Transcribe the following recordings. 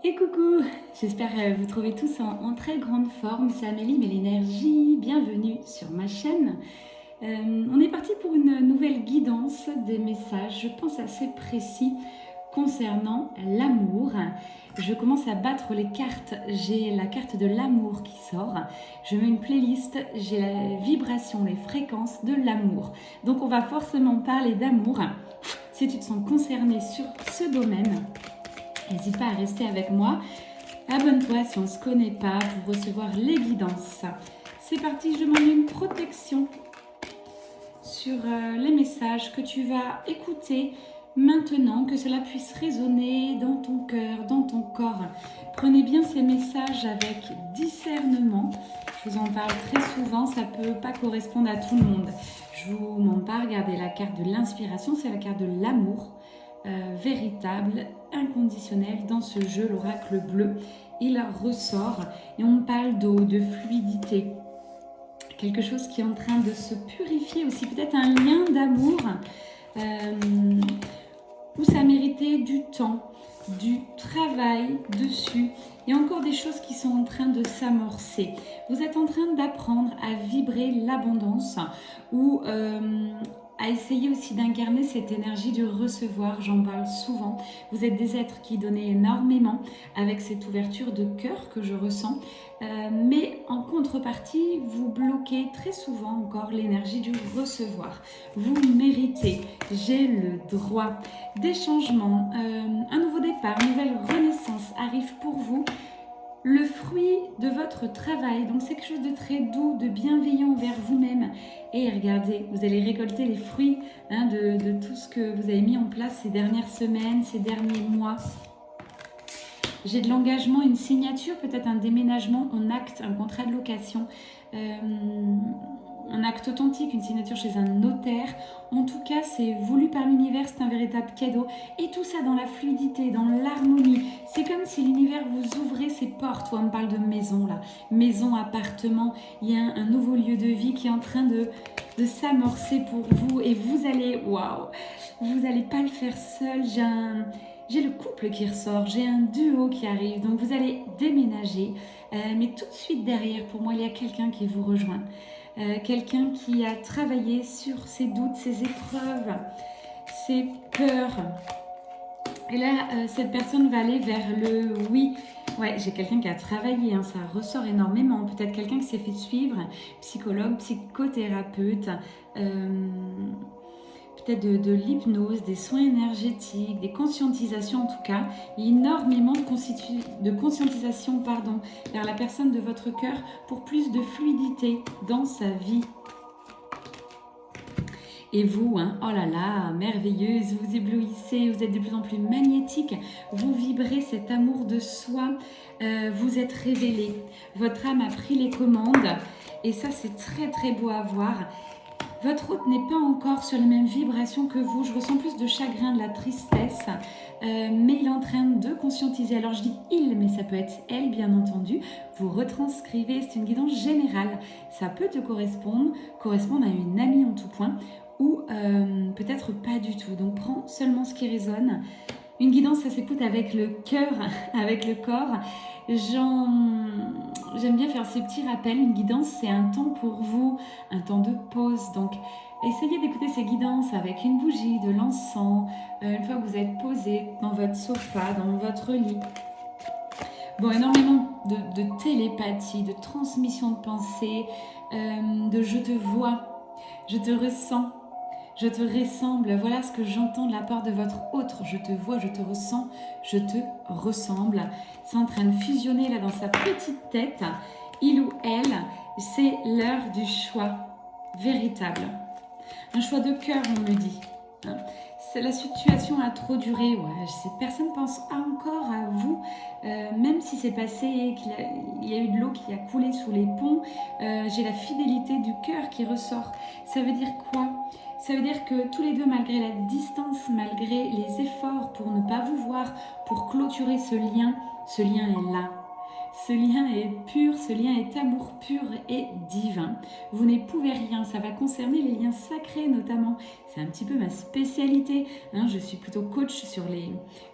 Et coucou, j'espère vous trouvez tous en très grande forme. C'est Amélie, mais l'énergie, bienvenue sur ma chaîne. On est parti pour une nouvelle guidance des messages, je pense assez précis concernant l'amour. Je commence à battre les cartes, j'ai la carte de l'amour qui sort. Je mets une playlist, j'ai la vibration, les fréquences de l'amour. Donc on va forcément parler d'amour. Si tu te sens concerné sur ce domaine, n'hésite pas à rester avec moi. Abonne-toi si on ne se connaît pas pour recevoir les guidances. C'est parti, je demande une protection sur les messages que tu vas écouter maintenant, que cela puisse résonner dans ton cœur, dans ton corps. Prenez bien ces messages avec discernement. Je vous en parle très souvent, ça ne peut pas correspondre à tout le monde. Je vous m'en parle, regardez la carte de l'inspiration, c'est la carte de l'amour. Véritable, inconditionnel dans ce jeu, l'oracle bleu. Il ressort et on parle d'eau, de fluidité. Quelque chose qui est en train de se purifier aussi, peut-être un lien d'amour où ça méritait du temps, du travail dessus. Il y a encore des choses qui sont en train de s'amorcer. Vous êtes en train d'apprendre à vibrer l'abondance ou à essayer aussi d'incarner cette énergie du recevoir, j'en parle souvent. Vous êtes des êtres qui donnent énormément avec cette ouverture de cœur que je ressens, mais en contrepartie, vous bloquez très souvent encore l'énergie du recevoir. Vous méritez, j'ai le droit. Des changements, un nouveau départ, une nouvelle renaissance arrive pour vous. Le fruit de votre travail, donc c'est quelque chose de très doux, de bienveillant vers vous-même. Et regardez, vous allez récolter les fruits de tout ce que vous avez mis en place ces dernières semaines, ces derniers mois. J'ai de l'engagement, une signature, peut-être un déménagement en acte, un contrat de location, un acte authentique, une signature chez un notaire. En tout cas, c'est voulu par l'univers, c'est un véritable cadeau. Et tout ça dans la fluidité, dans l'harmonie. C'est comme si l'univers vous ouvrait ses portes. On me parle de maison là, maison, appartement. Il y a un nouveau lieu de vie qui est en train de s'amorcer pour vous. Et vous allez, waouh, vous n'allez pas le faire seul. J'ai le couple qui ressort, j'ai un duo qui arrive, donc vous allez déménager. Mais tout de suite derrière, pour moi, il y a quelqu'un qui vous rejoint. Quelqu'un qui a travaillé sur ses doutes, ses épreuves, ses peurs. Et là, cette personne va aller vers le oui. Ouais, j'ai quelqu'un qui a travaillé, ça ressort énormément. Peut-être quelqu'un qui s'est fait suivre, psychologue, psychothérapeute, peut-être de l'hypnose, des soins énergétiques, des conscientisations en tout cas. Il y a énormément de conscientisation vers la personne de votre cœur pour plus de fluidité dans sa vie. Et vous, oh là là, merveilleuse, vous éblouissez, vous êtes de plus en plus magnétique, vous vibrez cet amour de soi, vous êtes révélé, votre âme a pris les commandes et ça c'est très très beau à voir. Votre hôte n'est pas encore sur les mêmes vibrations que vous. Je ressens plus de chagrin, de la tristesse, mais il est en train de conscientiser. Alors je dis il, mais ça peut être elle, bien entendu. Vous retranscrivez, c'est une guidance générale. Ça peut te correspondre à une amie en tout point, ou peut-être pas du tout. Donc prends seulement ce qui résonne. Une guidance, ça s'écoute avec le cœur, avec le corps. J'aime bien faire ces petits rappels. Une guidance, c'est un temps pour vous, un temps de pause. Donc, essayez d'écouter ces guidances avec une bougie, de l'encens, une fois que vous êtes posé dans votre sofa, dans votre lit. Bon, énormément de télépathie, de transmission de pensée, de je te vois, je te ressens. Je te ressemble, voilà ce que j'entends de la part de votre autre. Je te vois, je te ressens, je te ressemble. C'est en train de fusionner là dans sa petite tête. Il ou elle, c'est l'heure du choix véritable. Un choix de cœur, on me dit. La situation a trop duré. Ouais, cette personne pense encore à vous, même si c'est passé, qu'il y a eu de l'eau qui a coulé sous les ponts. J'ai la fidélité du cœur qui ressort. Ça veut dire quoi ? Ça veut dire que tous les deux, malgré la distance, malgré les efforts pour ne pas vous voir, pour clôturer ce lien est là. Ce lien est pur, ce lien est amour pur et divin. Vous n'épouvez rien, ça va concerner les liens sacrés notamment. C'est un petit peu ma spécialité. Je suis plutôt coach sur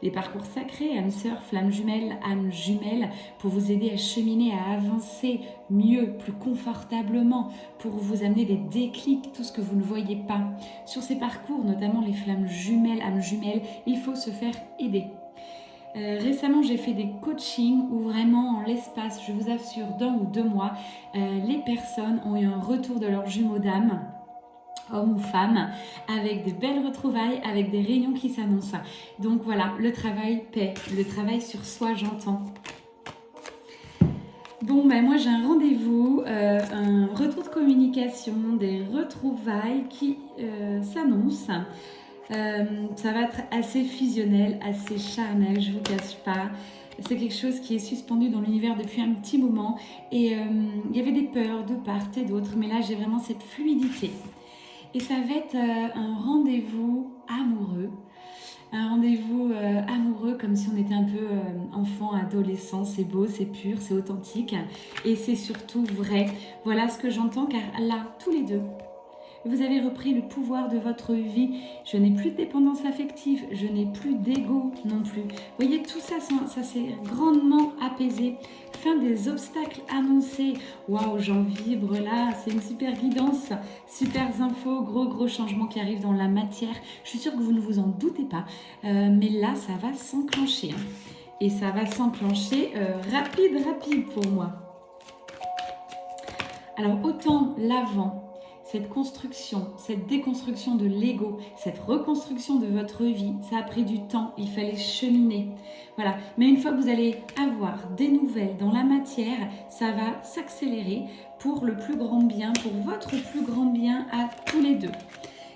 les parcours sacrés, âme sœur, flamme jumelle, âme jumelle, pour vous aider à cheminer, à avancer mieux, plus confortablement, pour vous amener des déclics, tout ce que vous ne voyez pas. Sur ces parcours, notamment les flammes jumelles, âme jumelle, il faut se faire aider. Récemment, j'ai fait des coachings où vraiment, en l'espace, je vous assure, d'1 ou 2 mois, les personnes ont eu un retour de leur jumeau d'âme, homme ou femme, avec des belles retrouvailles, avec des réunions qui s'annoncent. Donc voilà, le travail paie, le travail sur soi, j'entends. Bon, moi j'ai un rendez-vous, un retour de communication, des retrouvailles qui s'annoncent. Ça va être assez fusionnel, assez charnel, je vous cache pas. C'est quelque chose qui est suspendu dans l'univers depuis un petit moment et il y avait des peurs de part et d'autre, mais là j'ai vraiment cette fluidité. Et ça va être un rendez-vous amoureux. Un rendez-vous amoureux comme si on était un peu enfant, adolescent. C'est beau, c'est pur, c'est authentique et c'est surtout vrai. Voilà ce que j'entends, car là, tous les deux, vous avez repris le pouvoir de votre vie. Je n'ai plus de dépendance affective, je n'ai plus d'ego non plus. Vous voyez, tout ça, ça s'est grandement apaisé. Fin des obstacles annoncés. Waouh, j'en vibre là, c'est une super guidance, super infos, gros changements qui arrivent dans la matière. Je suis sûre que vous ne vous en doutez pas, mais là, ça va s'enclencher. Et ça va s'enclencher rapide pour moi. Alors, autant l'avant, cette construction, cette déconstruction de l'ego, cette reconstruction de votre vie, ça a pris du temps, il fallait cheminer. Voilà, mais une fois que vous allez avoir des nouvelles dans la matière, ça va s'accélérer pour le plus grand bien, pour votre plus grand bien à tous les deux.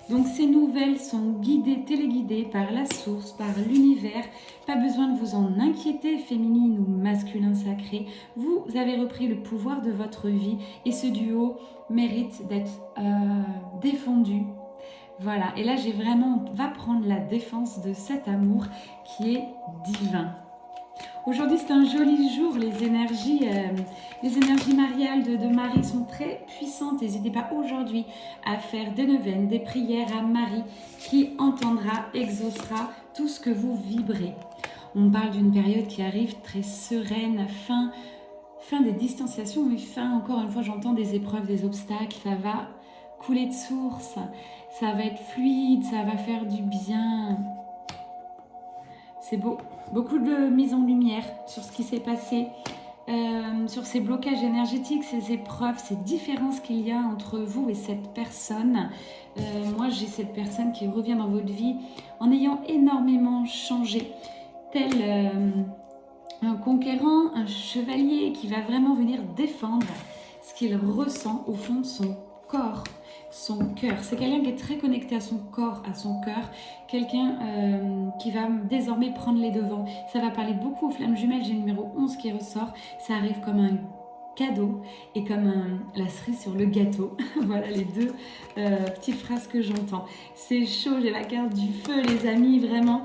Donc ces nouvelles sont guidées, téléguidées par la source, par l'univers. Pas besoin de vous en inquiéter, féminine ou masculin sacré. Vous avez repris le pouvoir de votre vie et ce duo mérite d'être défendu. Voilà, et là on va prendre la défense de cet amour qui est divin. Aujourd'hui, c'est un joli jour. Les énergies mariales de Marie sont très puissantes. N'hésitez pas aujourd'hui à faire des neuvaines, des prières à Marie qui entendra, exaucera tout ce que vous vibrez. On parle d'une période qui arrive très sereine, fin des distanciations, mais fin, encore une fois, j'entends des épreuves, des obstacles. Ça va couler de source, ça va être fluide, ça va faire du bien. C'est beau. Beaucoup de mise en lumière sur ce qui s'est passé, sur ces blocages énergétiques, ces épreuves, ces différences qu'il y a entre vous et cette personne. Moi, j'ai cette personne qui revient dans votre vie en ayant énormément changé, tel un conquérant, un chevalier qui va vraiment venir défendre ce qu'il ressent au fond de son corps, son cœur. C'est quelqu'un qui est très connecté à son corps, à son cœur, quelqu'un qui va désormais prendre les devants. Ça va parler beaucoup aux flammes jumelles, j'ai le numéro 11 qui ressort, ça arrive comme un cadeau et comme la cerise sur le gâteau. Voilà les deux petites phrases que j'entends. C'est chaud, j'ai la carte du feu les amis, vraiment.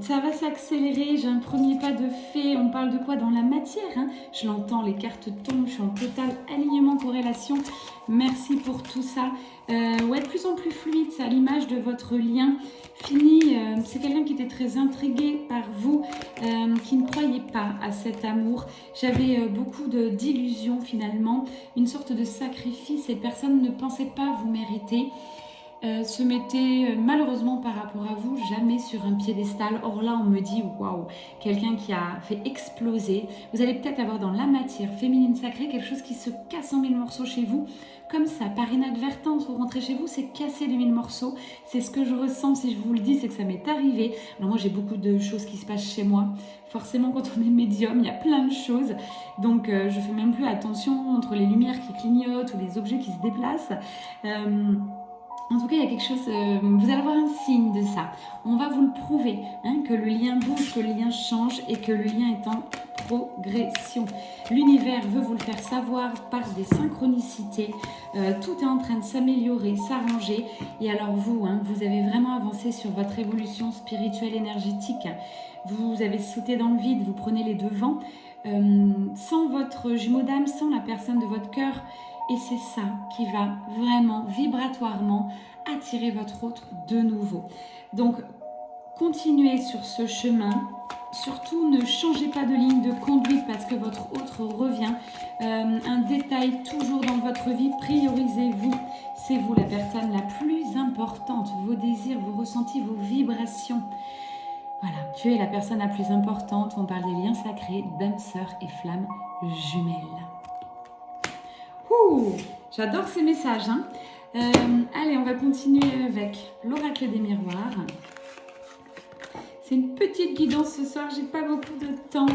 Ça va s'accélérer, j'ai un premier pas de fait. On parle de quoi dans la matière, hein. Je l'entends, les cartes tombent, je suis en total alignement, corrélation. Merci pour tout ça. Ouais, de plus en plus fluide, c'est à l'image de votre lien. Fini, c'est quelqu'un qui était très intrigué par vous, qui ne croyait pas à cet amour. J'avais beaucoup d'illusions finalement, une sorte de sacrifice. Cette personne ne pensait pas vous mériter. Se mettait malheureusement par rapport à vous jamais sur un piédestal. Or là on me dit waouh, quelqu'un qui a fait exploser. Vous allez peut-être avoir dans la matière féminine sacrée quelque chose qui se casse en 1000 morceaux chez vous, comme ça par inadvertance. Vous rentrez chez vous, c'est cassé de 1000 morceaux. C'est ce que je ressens, si je vous le dis, c'est que ça m'est arrivé. Alors moi j'ai beaucoup de choses qui se passent chez moi. Forcément quand on est médium, il y a plein de choses, donc je fais même plus attention entre les lumières qui clignotent ou les objets qui se déplacent. En tout cas, il y a quelque chose, vous allez avoir un signe de ça. On va vous le prouver, hein, que le lien bouge, que le lien change et que le lien est en progression. L'univers veut vous le faire savoir par des synchronicités. Tout est en train de s'améliorer, s'arranger. Et alors vous, hein, vous avez vraiment avancé sur votre évolution spirituelle énergétique. Vous avez sauté dans le vide, vous prenez les devants. sans votre jumeau d'âme, sans la personne de votre cœur. Et c'est ça qui va vraiment, vibratoirement, attirer votre autre de nouveau. Donc, continuez sur ce chemin. Surtout, ne changez pas de ligne de conduite parce que votre autre revient. Un détail toujours dans votre vie, priorisez-vous. C'est vous la personne la plus importante. Vos désirs, vos ressentis, vos vibrations. Voilà, tu es la personne la plus importante. On parle des liens sacrés d'âme, sœur et flamme jumelles. Ouh, j'adore ces messages. Hein. Allez, on va continuer avec l'oracle des miroirs. C'est une petite guidance ce soir, j'ai pas beaucoup de temps.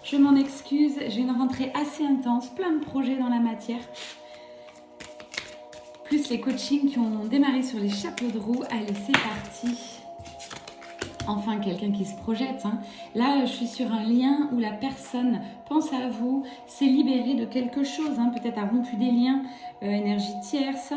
Je m'en excuse, j'ai une rentrée assez intense, plein de projets dans la matière. Plus les coachings qui ont démarré sur les chapeaux de roue. Allez, c'est parti. Enfin, quelqu'un qui se projette. Hein. Là, je suis sur un lien où la personne pense à vous, s'est libérée de quelque chose, hein, peut-être a rompu des liens, énergie tierce.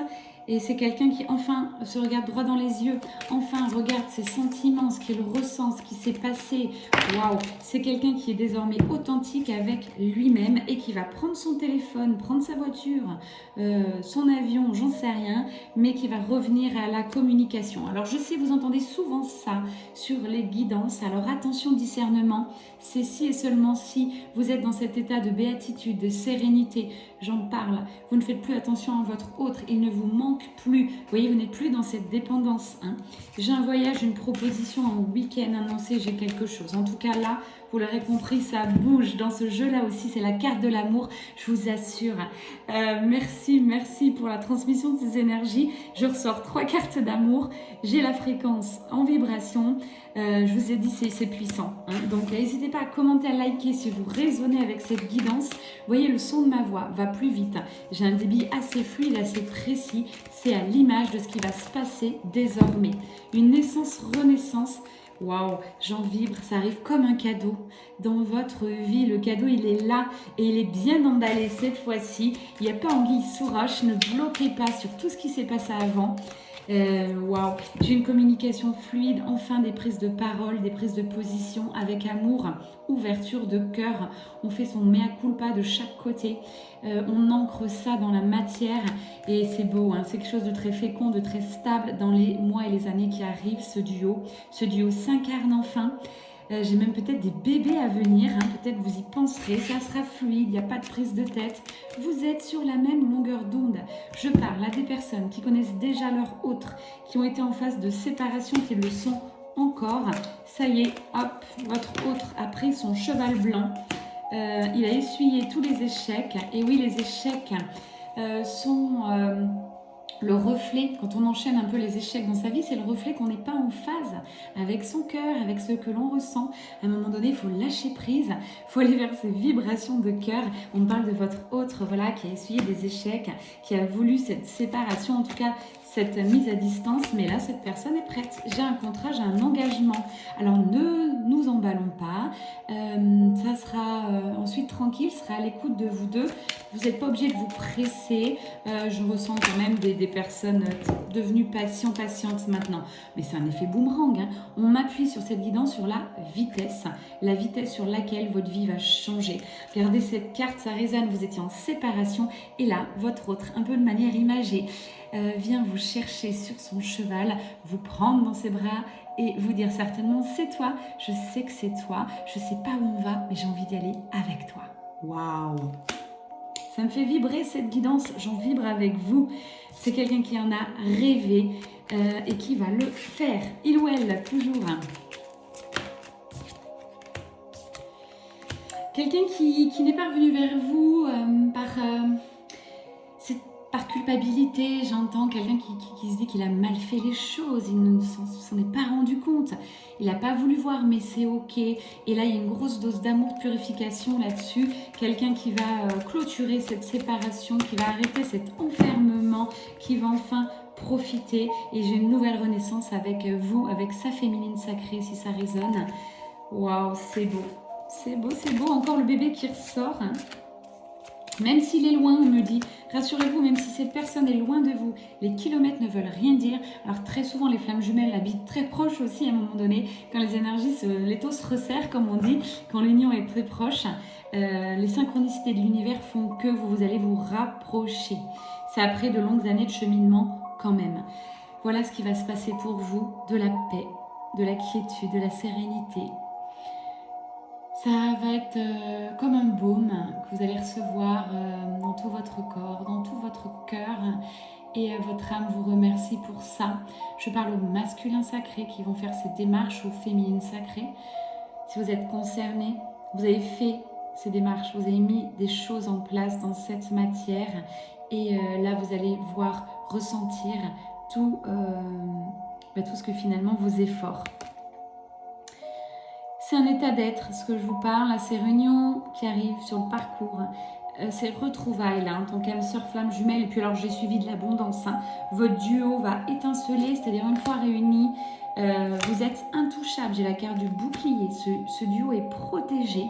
Et c'est quelqu'un qui enfin se regarde droit dans les yeux, enfin regarde ses sentiments, ce qu'il ressent, ce qui s'est passé. Waouh! C'est quelqu'un qui est désormais authentique avec lui-même et qui va prendre son téléphone, prendre sa voiture, son avion, j'en sais rien, mais qui va revenir à la communication. Alors je sais, vous entendez souvent ça sur les guidances, alors attention discernement, c'est si et seulement si vous êtes dans cet état de béatitude, de sérénité, j'en parle, vous ne faites plus attention à votre autre, il ne vous manque plus, vous voyez, vous n'êtes plus dans cette dépendance. Hein. J'ai un voyage, une proposition, un week-end annoncé, j'ai quelque chose. En tout cas là, vous l'aurez compris, ça bouge dans ce jeu-là aussi, c'est la carte de l'amour, je vous assure. Merci pour la transmission de ces énergies. Je ressors 3 cartes d'amour, j'ai la fréquence en vibration. Je vous ai dit, c'est puissant. Hein. Donc, n'hésitez pas à commenter, à liker si vous résonnez avec cette guidance. Vous voyez, le son de ma voix va plus vite. J'ai un débit assez fluide, assez précis. C'est à l'image de ce qui va se passer désormais. Une naissance-renaissance. Waouh, j'en vibre, ça arrive comme un cadeau dans votre vie. Le cadeau, il est là et il est bien emballé cette fois-ci. Il n'y a pas anguille sous roche, ne bloquez pas sur tout ce qui s'est passé avant. Waouh, j'ai une communication fluide, enfin des prises de parole, des prises de position avec amour, ouverture de cœur. On fait son mea culpa de chaque côté. On ancre ça dans la matière et c'est beau, hein, c'est quelque chose de très fécond, de très stable dans les mois et les années qui arrivent. Ce duo s'incarne enfin. J'ai même peut-être des bébés à venir, hein, peut-être vous y penserez, ça sera fluide, il n'y a pas de prise de tête. Vous êtes sur la même longueur d'onde. Je parle à des personnes qui connaissent déjà leur autre, qui ont été en phase de séparation, qui le sont encore. Ça y est, hop, votre autre a pris son cheval blanc. Il a essuyé tous les échecs. Et oui, les échecs sont... le reflet, quand on enchaîne un peu les échecs dans sa vie, c'est le reflet qu'on n'est pas en phase avec son cœur, avec ce que l'on ressent. À un moment donné, il faut lâcher prise, il faut aller vers ces vibrations de cœur. On parle de votre autre, voilà, qui a essuyé des échecs, qui a voulu cette séparation, en tout cas cette mise à distance, mais là, cette personne est prête. J'ai un contrat, j'ai un engagement. Alors, ne nous emballons pas. Ça sera ensuite tranquille, sera à l'écoute de vous deux. Vous n'êtes pas obligé de vous presser. Je ressens quand même des personnes devenues patientes maintenant. Mais c'est un effet boomerang. Hein. On m'appuie sur cette guidance, sur la vitesse sur laquelle votre vie va changer. Regardez cette carte, ça résonne. Vous étiez en séparation et là, votre autre, un peu de manière imagée, vient vous chercher sur son cheval, vous prendre dans ses bras et vous dire certainement c'est toi, je sais que c'est toi, je sais pas où on va, mais j'ai envie d'y aller avec toi. Waouh! Ça me fait vibrer cette guidance, j'en vibre avec vous. C'est quelqu'un qui en a rêvé et qui va le faire. Il ou elle, toujours. Quelqu'un qui n'est pas revenu vers vous par culpabilité, j'entends quelqu'un qui se dit qu'il a mal fait les choses, il ne s'en est pas rendu compte, il n'a pas voulu voir, mais c'est ok. Et là, il y a une grosse dose d'amour, de purification là-dessus. Quelqu'un qui va clôturer cette séparation, qui va arrêter cet enfermement, qui va enfin profiter. Et j'ai une nouvelle renaissance avec vous, avec sa féminine sacrée, si ça résonne. Waouh, c'est beau. C'est beau, c'est beau. Encore le bébé qui ressort. Hein. Même s'il est loin, on me dit, rassurez-vous, même si cette personne est loin de vous, les kilomètres ne veulent rien dire. Alors très souvent, les flammes jumelles habitent très proches aussi à un moment donné, quand les énergies, les taux se resserrent, comme on dit, quand l'union est très proche. Les synchronicités de l'univers font que vous allez vous rapprocher. C'est après de longues années de cheminement quand même. Voilà ce qui va se passer pour vous, de la paix, de la quiétude, de la sérénité. Ça va être comme un baume que vous allez recevoir dans tout votre corps, dans tout votre cœur. Et votre âme vous remercie pour ça. Je parle aux masculins sacrés qui vont faire cette démarche, aux féminines sacrées. Si vous êtes concernés, vous avez fait ces démarches, vous avez mis des choses en place dans cette matière. Et là, vous allez voir, ressentir tout ce que finalement vos efforts. C'est un état d'être, ce que je vous parle, là, ces réunions qui arrivent sur le parcours, ces retrouvailles là, en tant qu'âme sœur flamme jumelle, et puis alors j'ai suivi de l'abondance, hein. Votre duo va étinceler, c'est-à-dire une fois réunis, vous êtes intouchables. J'ai la carte du bouclier, ce duo est protégé.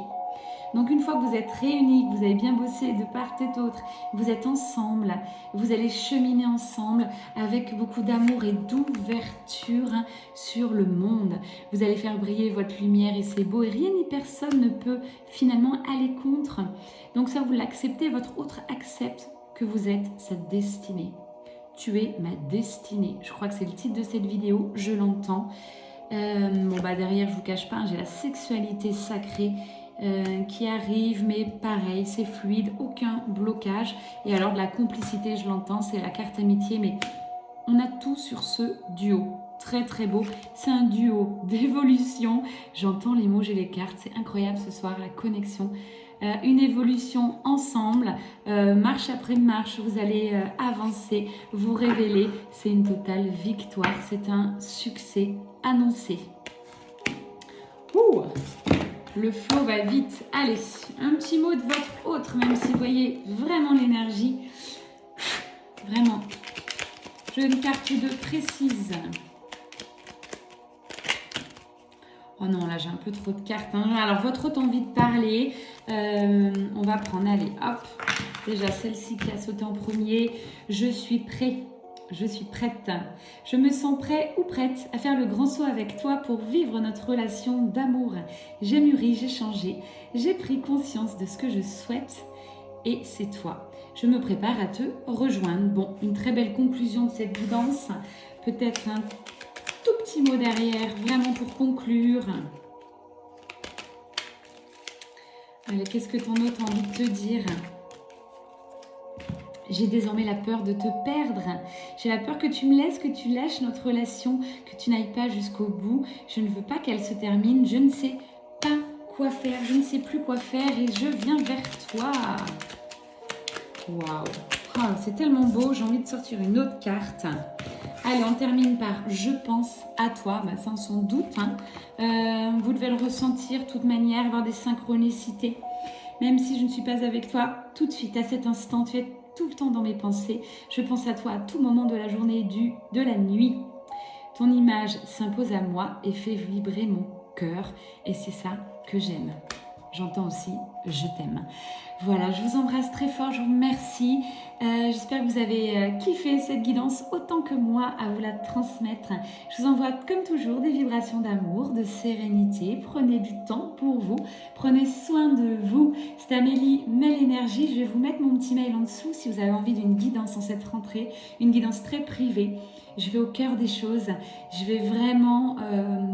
Donc une fois que vous êtes réunis, que vous avez bien bossé de part et d'autre, vous êtes ensemble, vous allez cheminer ensemble avec beaucoup d'amour et d'ouverture sur le monde. Vous allez faire briller votre lumière et c'est beau et rien ni personne ne peut finalement aller contre. Donc ça, vous l'acceptez, votre autre accepte que vous êtes sa destinée. Tu es ma destinée. Je crois que c'est le titre de cette vidéo, je l'entends. Derrière, je vous cache pas, j'ai la sexualité sacrée qui arrive, mais pareil, c'est fluide, aucun blocage. Et alors de la complicité, je l'entends, c'est la carte amitié, mais on a tout sur ce duo. Très très beau, c'est un duo d'évolution. J'entends les mots, j'ai les cartes, c'est incroyable ce soir, la connexion. Une évolution ensemble, marche après marche, vous allez avancer, vous révéler. C'est une totale victoire, c'est un succès annoncé. Ouh, le flow va vite. Allez, un petit mot de votre autre, même si vous voyez vraiment l'énergie. Vraiment. Je veux une carte de précise. Oh non, là j'ai un peu trop de cartes, hein. Alors votre autre envie de parler, on va prendre, allez, hop. Déjà celle-ci qui a sauté en premier. Je suis prêt. Je suis prête. Je me sens prêt ou prête à faire le grand saut avec toi pour vivre notre relation d'amour. J'ai mûri, j'ai changé, j'ai pris conscience de ce que je souhaite et c'est toi. Je me prépare à te rejoindre. Bon, une très belle conclusion de cette guidance. Peut-être un tout petit mot derrière, vraiment pour conclure. Allez, qu'est-ce que ton autre a envie de te dire ? J'ai désormais la peur de te perdre. J'ai la peur que tu me laisses, que tu lâches notre relation, que tu n'ailles pas jusqu'au bout. Je ne veux pas qu'elle se termine. Je ne sais pas quoi faire. Je ne sais plus quoi faire et je viens vers toi. Waouh. Oh, c'est tellement beau. J'ai envie de sortir une autre carte. Allez, on termine par « Je pense à toi ». Bah, sans son doute. Hein. Vous devez le ressentir de toute manière, avoir des synchronicités. Même si je ne suis pas avec toi, tout de suite, à cet instant, tu es tout le temps dans mes pensées. Je pense à toi à tout moment de la journée et de la nuit. Ton image s'impose à moi et fait vibrer mon cœur. Et c'est ça que j'aime. J'entends aussi « Je t'aime ». Voilà, je vous embrasse très fort, je vous remercie. J'espère que vous avez kiffé cette guidance autant que moi à vous la transmettre. Je vous envoie comme toujours des vibrations d'amour, de sérénité. Prenez du temps pour vous, prenez soin de vous. C'est Amélie Mail Énergie. Je vais vous mettre mon petit mail en dessous si vous avez envie d'une guidance en cette rentrée, une guidance très privée. Je vais au cœur des choses, je vais vraiment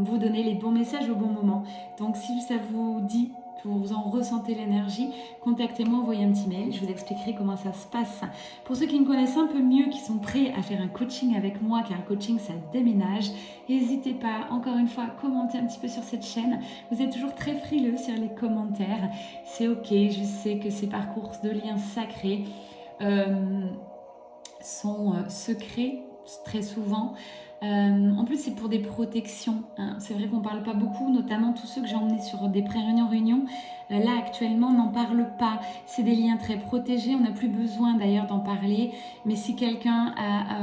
vous donner les bons messages au bon moment. Donc si ça vous dit, que vous en ressentez l'énergie, contactez-moi, envoyez un petit mail, je vous expliquerai comment ça se passe. Pour ceux qui me connaissent un peu mieux, qui sont prêts à faire un coaching avec moi, car un coaching ça déménage, n'hésitez pas, encore une fois, à commenter un petit peu sur cette chaîne. Vous êtes toujours très frileux sur les commentaires, c'est ok, je sais que ces parcours de liens sacrés sont secrets, très souvent. En plus, c'est pour des protections. Hein. C'est vrai qu'on ne parle pas beaucoup, notamment tous ceux que j'ai emmenés sur des pré-réunions. là actuellement n'en parle pas. C'est des liens très protégés, on n'a plus besoin d'ailleurs d'en parler. Mais si quelqu'un a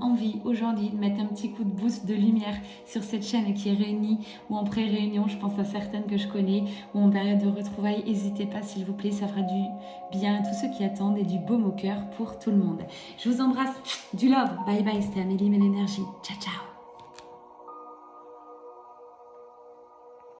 envie aujourd'hui de mettre un petit coup de boost de lumière sur cette chaîne et qui est réunie ou en pré-réunion, je pense à certaines que je connais, ou en période de retrouvailles, n'hésitez pas s'il vous plaît, ça fera du bien à tous ceux qui attendent et du baume au cœur pour tout le monde. Je vous embrasse, du love, bye bye, c'était Amélie Mélénergie, ciao ciao.